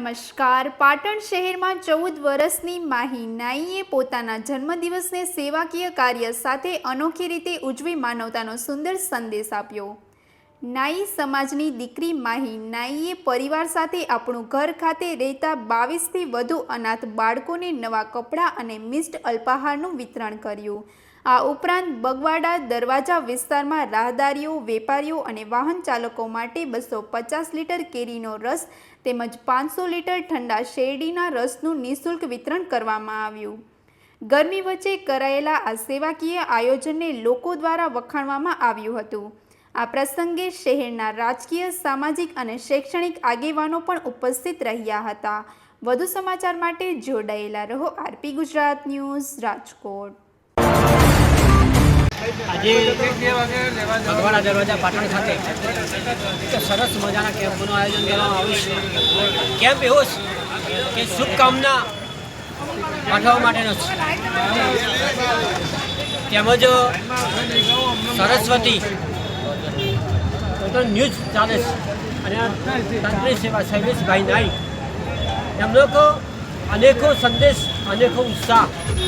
નમસ્કાર। પાટણ શહેરમાં 14 વર્ષની માહી નાઈએ પોતાના જન્મદિવસને સેવાકીય કાર્ય સાથે અનોખી રીતે ઉજવી માનવતાનો સુંદર સંદેશ આપ્યો। નાઈ સમાજની દીકરી માહી નાઈએ પરિવાર સાથે આપણું ઘર ખાતે રહેતા 22થી વધુ અનાથ બાળકોને નવા કપડાં અને મિક્સ્ડ અલ્પાહારનું વિતરણ કર્યું। આ ઉપરાંત બગવાડા દરવાજા વિસ્તારમાં રાહદારીઓ, વેપારીઓ અને વાહન ચાલકો માટે 250 લીટર કેરીનો રસ તેમજ 500 લીટર ઠંડા શેરડીના રસનું નિઃશુલ્ક વિતરણ કરવામાં આવ્યું। ગરમી વચ્ચે કરાયેલા આ સેવાકીય આયોજનને લોકો દ્વારા વખાણવામાં આવ્યું હતું। આ પ્રસંગે શહેરના રાજકીય, સામાજિક અને શૈક્ષણિક આગેવાનો પણ ઉપસ્થિત રહ્યા હતા। વધુ સમાચાર માટે જોડાયેલા રહો આરપી ગુજરાત ન્યૂઝ રાજકોટ। આજે બગવાડા દરવાજા પાટણ ખાતે એક સરસ મજાના કેમ્પનું આયોજન કરવામાં આવ્યું છે। કેમ્પ એવો છે કે શુભકામના પાઠવવા માટેનો છે। તેમજ સરસ્વતી ન્યૂઝ ચાલે છે અને તંત્રી સેવા શૈલેષભાઈ નાઈ એમ લોકો અનેકો સંદેશ, અનેકો ઉત્સાહ,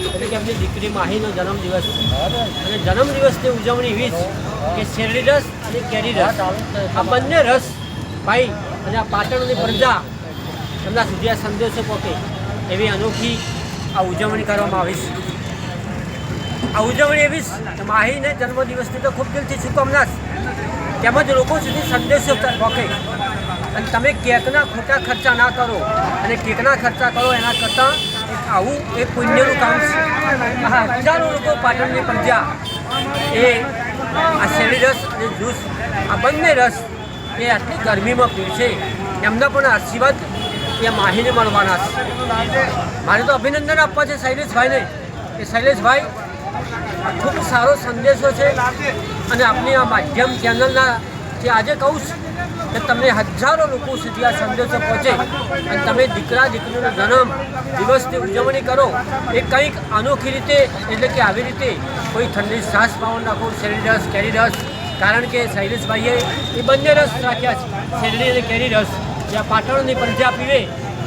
એટલે કે એમની દીકરી માહીનો જન્મદિવસ અને જન્મદિવસની ઉજવણી એવી કે શેરડી રસ અને કેરી રસ આ બંને રસ ભાઈ અને આ પાટણની પ્રજા એમના સુધી આ સંદેશો પહોંચે એવી અનોખી આ ઉજવણી કરવામાં આવી છે। આ ઉજવણી એવી કે માહીને જન્મદિવસની તો ખૂબ દિલથી શુભકામના તેમજ લોકો સુધી સંદેશો પહોંચે અને તમે કેકના ખોટા ખર્ચા ના કરો અને કેકના ખર્ચા કરો એના કરતાં આવું એક પુણ્યનું કામ છે। હજારો લોકો પાટણની પ્રજા એ આ શેરડી રસ અને જ્યુસ આ બંને રસ એ આટલી ગરમીમાં પીરશે એમના પણ આશીર્વાદ એ માહીને મળવાના છે। મારે તો અભિનંદન આપવા છે શૈલેષભાઈને કે શૈલેષભાઈ ખૂબ સારો સંદેશો છે અને આપની આ માધ્યમ ચેનલના જે આજે કહું છું કે તમને હજારો લોકો સુધી આ સંદેશો પહોંચે અને તમે દીકરા દીકરીનો જન્મ દિવસની ઉજવણી કરો એ કંઈક અનોખી રીતે, એટલે કે આવી રીતે કોઈ ઠંડી છાશ પાવન નાખો, શેરડી રસ, કેરી રસ, કારણ કે શૈલેષભાઈએ એ બંને રસ રાખ્યા છે, શેરડી અને કેરી રસ, જ્યાં પાટણની પ્રજા પીવે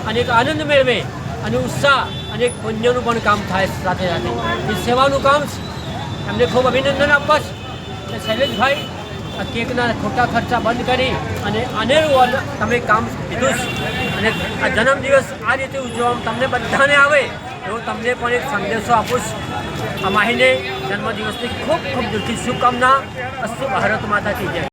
અને એક આનંદ મેળવે અને ઉત્સાહ અને એક પુણ્યનું પણ કામ થાય સાથે સાથે એ સેવાનું કામ છે। એમને ખૂબ અભિનંદન આપવા છે કે શૈલેષભાઈ આ કેકના ખોટા ખર્ચા બંધ કરી અને અનેરું તમે કામ કીધું છે અને આ જન્મદિવસ આ રીતે ઉજવવામાં તમને બધાને આવે એવો તમને પણ એક સંદેશો આપું છું। આ માહીને જન્મદિવસની ખૂબ ખૂબ દિલથી શુભકામના। અસ્તુ ભારત માતા કી જય।